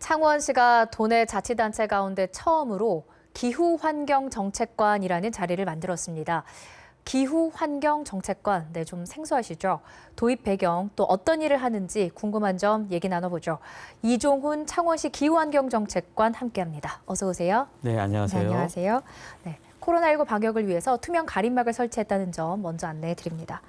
창원시가 도내 자치단체 가운데 처음으로 기후환경정책관이라는 자리를 만들었습니다. 기후환경정책관, 좀 생소하시죠? 도입 배경, 또 어떤 일을 하는지 궁금한 점 얘기 나눠보죠. 이종훈 창원시 기후환경정책관 함께합니다. 어서 오세요. 네, 안녕하세요. 네, 안녕하세요. 네, 코로나19 방역을 위해서 투명 가림막을 설치했다는 점 먼저 안내해 드립니다.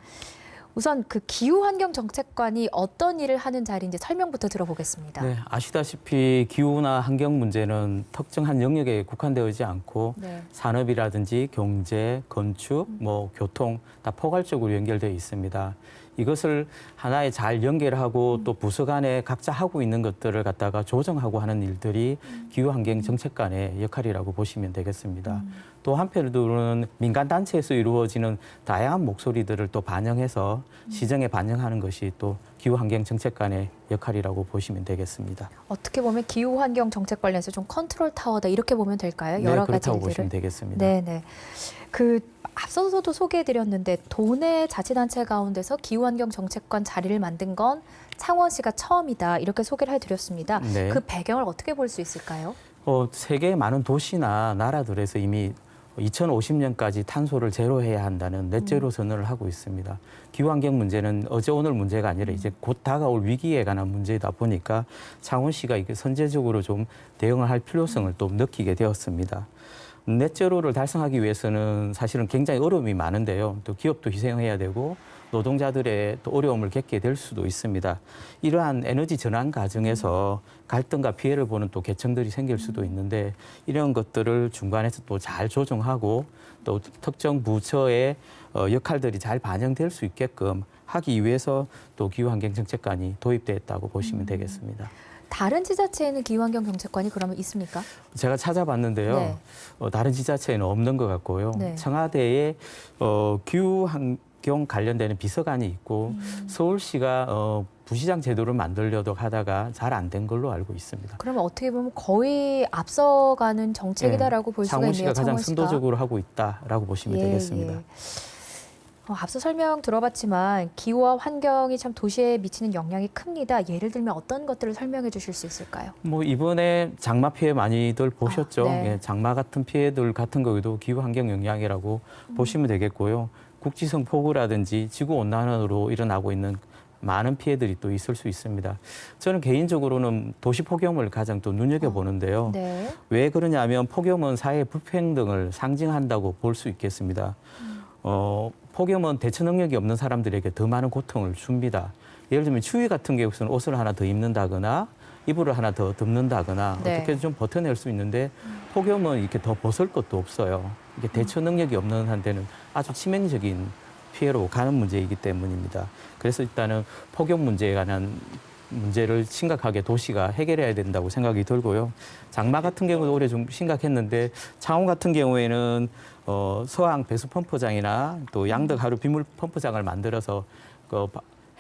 우선 그 기후환경정책관이 어떤 일을 하는 자리인지 설명부터 들어보겠습니다. 네, 아시다시피 기후나 환경 문제는 특정한 영역에 국한되지 않고 산업이라든지 경제, 건축, 교통 다 포괄적으로 연결되어 있습니다. 이것을 하나에 잘 연결하고 또 부서 간에 각자 하고 있는 것들을 갖다가 조정하고 하는 일들이 기후환경정책관의 역할이라고 보시면 되겠습니다. 또 한편으로는 민간단체에서 이루어지는 다양한 목소리들을 또 반영해서 시정에 반영하는 것이 또 기후환경정책관의 역할이라고 보시면 되겠습니다. 어떻게 보면 기후환경정책 관련해서 좀 컨트롤 타워다 이렇게 보면 될까요? 여러 가지 그렇다고 일들을. 보시면 되겠습니다. 네네. 앞서서도 소개해드렸는데 도내 자치단체 가운데서 기후환경정책관 자리를 만든 건 창원시가 처음이다 이렇게 소개를 해드렸습니다. 네. 그 배경을 어떻게 볼 수 있을까요? 세계의 많은 도시나 나라들에서 이미 2050년까지 탄소를 제로해야 한다는 넷제로 선언을 하고 있습니다. 기후환경 문제는 어제 오늘 문제가 아니라 이제 곧 다가올 위기에 관한 문제이다 보니까 창원시가 이게 선제적으로 좀 대응을 할 필요성을 또 느끼게 되었습니다. 넷제로를 달성하기 위해서는 사실은 굉장히 어려움이 많은데요. 또 기업도 희생해야 되고 노동자들의 또 어려움을 겪게 될 수도 있습니다. 이러한 에너지 전환 과정에서 갈등과 피해를 보는 또 계층들이 생길 수도 있는데 이런 것들을 중간에서 또 잘 조정하고 또 특정 부처의 역할들이 잘 반영될 수 있게끔 하기 위해서 또 기후환경정책관이 도입됐다고 보시면 되겠습니다. 다른 지자체에는 기후환경정책관이 그러면 있습니까? 제가 찾아봤는데요. 다른 지자체에는 없는 것 같고요. 청와대에 기후환경 관련되는 비서관이 있고 서울시가 부시장 제도를 만들려고 하다가 잘 안 된 걸로 알고 있습니다. 그러면 어떻게 보면 거의 앞서가는 정책이다라고 볼 수가 있네요. 창원시가 가장 선도적으로 하고 있다라고 보시면 되겠습니다. 앞서 설명 들어봤지만 기후와 환경이 참 도시에 미치는 영향이 큽니다. 예를 들면 어떤 것들을 설명해 주실 수 있을까요? 이번에 장마 피해 많이들 보셨죠? 장마 같은 피해들 같은 거에도 기후환경 영향이라고 보시면 되겠고요. 국지성 폭우라든지 지구온난화로 일어나고 있는 많은 피해들이 또 있을 수 있습니다. 저는 개인적으로는 도시 폭염을 가장 또 눈여겨보는데요. 왜 그러냐면 폭염은 사회 불평등을 상징한다고 볼 수 있겠습니다. 폭염은 대처 능력이 없는 사람들에게 더 많은 고통을 줍니다. 예를 들면 추위 같은 경우에는 옷을 하나 더 입는다거나 이불을 하나 더 덮는다거나 어떻게 좀 버텨낼 수 있는데 폭염은 이렇게 더 벗을 것도 없어요. 이게 대처 능력이 없는 한테는 아주 치명적인 피해로 가는 문제이기 때문입니다. 그래서 일단은 폭염 문제에 관한 문제를 심각하게 도시가 해결해야 된다고 생각이 들고요. 장마 같은 경우도 올해 좀 심각했는데 창원 같은 경우에는 서항 배수 펌프장이나 또 양덕 하류 비물 펌프장을 만들어서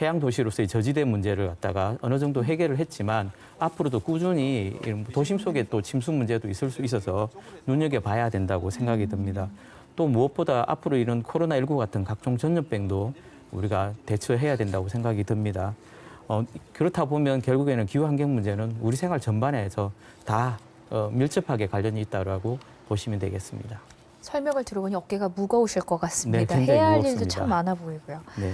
해양 도시로서의 저지대 문제를 갖다가 어느 정도 해결을 했지만 앞으로도 꾸준히 도심 속에 또 침수 문제도 있을 수 있어서 눈여겨봐야 된다고 생각이 듭니다. 또 무엇보다 앞으로 이런 코로나19 같은 각종 전염병도 우리가 대처해야 된다고 생각이 듭니다. 그렇다 보면 결국에는 기후환경 문제는 우리 생활 전반에서 다 밀접하게 관련이 있다고 보시면 되겠습니다. 설명을 들어보니 어깨가 무거우실 것 같습니다. 네, 해야 할 무겁습니다. 일도 참 많아 보이고요. 네.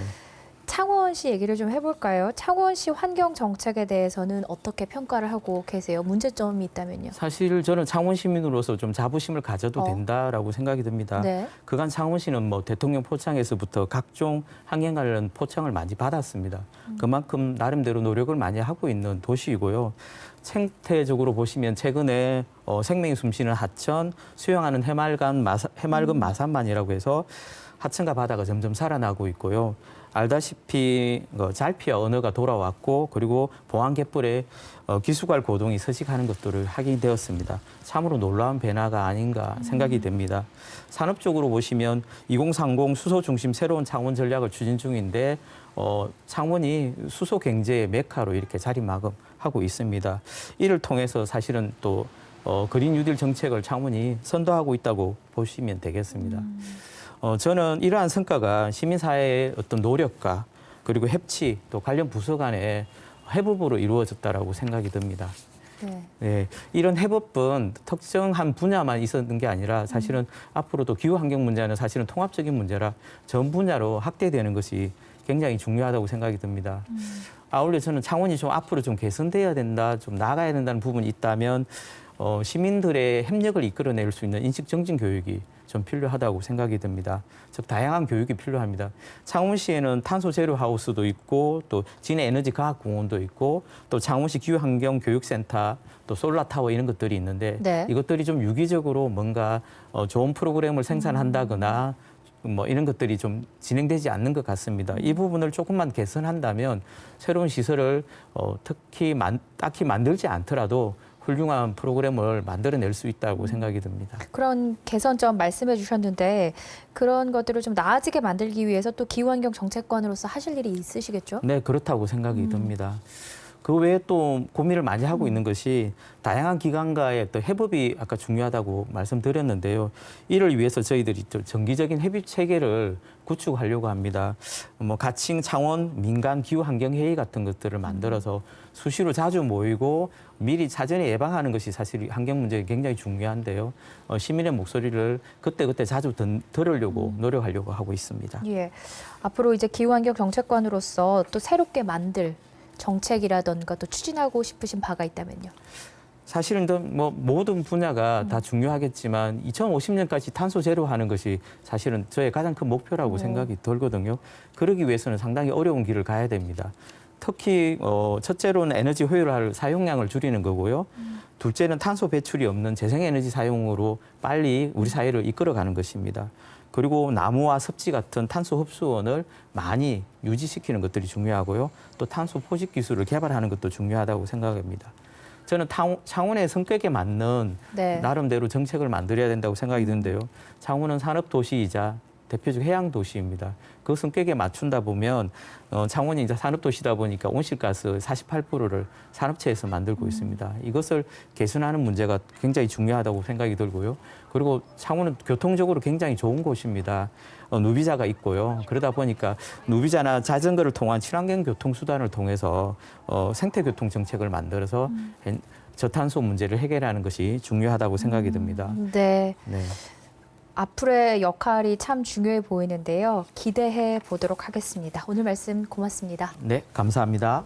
창원시 얘기를 좀 해볼까요? 창원시 환경 정책에 대해서는 어떻게 평가를 하고 계세요? 문제점이 있다면요? 사실 저는 창원 시민으로서 좀 자부심을 가져도 된다라고 생각이 듭니다. 그간 창원시는 대통령 포창에서부터 각종 환경 관련 포창을 많이 받았습니다. 그만큼 나름대로 노력을 많이 하고 있는 도시이고요. 생태적으로 보시면 최근에 생명이 숨쉬는 하천, 수영하는 해맑은 마산만이라고 해서 하천과 바다가 점점 살아나고 있고요. 알다시피 잘피와 언어가 돌아왔고 그리고 봉황갯불에 기수갈 고동이 서식하는 것들을 확인되었습니다. 참으로 놀라운 변화가 아닌가 생각이 됩니다. 산업적으로 보시면 2030 수소 중심 새로운 창원 전략을 추진 중인데 창원이 수소 경제의 메카로 이렇게 자리마감하고 있습니다. 이를 통해서 사실은 또 그린 뉴딜 정책을 창원이 선도하고 있다고 보시면 되겠습니다. 저는 이러한 성과가 시민사회의 어떤 노력과 그리고 협치 또 관련 부서 간의 협업으로 이루어졌다라고 생각이 듭니다. 네. 네, 이런 해법은 특정한 분야만 있었던 게 아니라 사실은 앞으로도 기후 환경 문제는 사실은 통합적인 문제라 전 분야로 확대되는 것이 굉장히 중요하다고 생각이 듭니다. 아울러 저는 창원이 좀 앞으로 좀 개선돼야 된다, 좀 나아가야 된다는 부분이 있다면 시민들의 협력을 이끌어낼 수 있는 인식 정진 교육이 좀 필요하다고 생각이 듭니다. 즉 다양한 교육이 필요합니다. 창원시에는 탄소 제로 하우스도 있고 또 진해 에너지 과학 공원도 있고 또 창원시 기후환경 교육센터 또 솔라 타워 이런 것들이 있는데 네. 이것들이 좀 유기적으로 뭔가 좋은 프로그램을 생산한다거나 뭐 이런 것들이 좀 진행되지 않는 것 같습니다. 이 부분을 조금만 개선한다면 새로운 시설을 딱히 만들지 않더라도 훌륭한 프로그램을 만들어낼 수 있다고 생각이 듭니다. 그런 개선점 말씀해 주셨는데 그런 것들을 좀 나아지게 만들기 위해서 또 기후환경 정책관으로서 하실 일이 있으시겠죠? 네, 그렇다고 생각이 듭니다. 그 외에 또 고민을 많이 하고 있는 것이 다양한 기관과의 또 협업이 아까 중요하다고 말씀드렸는데요. 이를 위해서 저희들이 또 정기적인 협의 체계를 구축하려고 합니다. 뭐 가칭 창원 민간 기후 환경 회의 같은 것들을 만들어서 수시로 자주 모이고 미리 사전에 예방하는 것이 사실 환경 문제에 굉장히 중요한데요. 시민의 목소리를 그때그때 자주 들으려고 노력하려고 하고 있습니다. 예. 앞으로 이제 기후환경 정책관으로서 또 새롭게 만들 정책이라던가 또 추진하고 싶으신 바가 있다면요. 사실은 뭐 모든 분야가 다 중요하겠지만 2050년까지 탄소 제로 하는 것이 사실은 저의 가장 큰 목표라고 생각이 들거든요. 그러기 위해서는 상당히 어려운 길을 가야 됩니다. 특히 첫째로는 에너지 효율화를 사용량을 줄이는 거고요. 둘째는 탄소 배출이 없는 재생에너지 사용으로 빨리 우리 사회를 이끌어가는 것입니다. 그리고 나무와 섭지 같은 탄소 흡수원을 많이 유지시키는 것들이 중요하고요. 또 탄소 포집 기술을 개발하는 것도 중요하다고 생각합니다. 저는 창원의 성격에 맞는 네. 나름대로 정책을 만들어야 된다고 생각이 드는데요. 창원은 산업도시이자 대표적 해양 도시입니다. 그 성격에 맞춘다 보면 창원이 이제 산업도시다 보니까 온실가스 48%를 산업체에서 만들고 있습니다. 이것을 개선하는 문제가 굉장히 중요하다고 생각이 들고요. 그리고 창원은 교통적으로 굉장히 좋은 곳입니다. 누비자가 있고요. 그러다 보니까 누비자나 자전거를 통한 친환경 교통수단을 통해서 생태교통 정책을 만들어서 저탄소 문제를 해결하는 것이 중요하다고 생각이 듭니다. 네. 네. 앞으로의 역할이 참 중요해 보이는데요. 기대해 보도록 하겠습니다. 오늘 말씀 고맙습니다. 네, 감사합니다.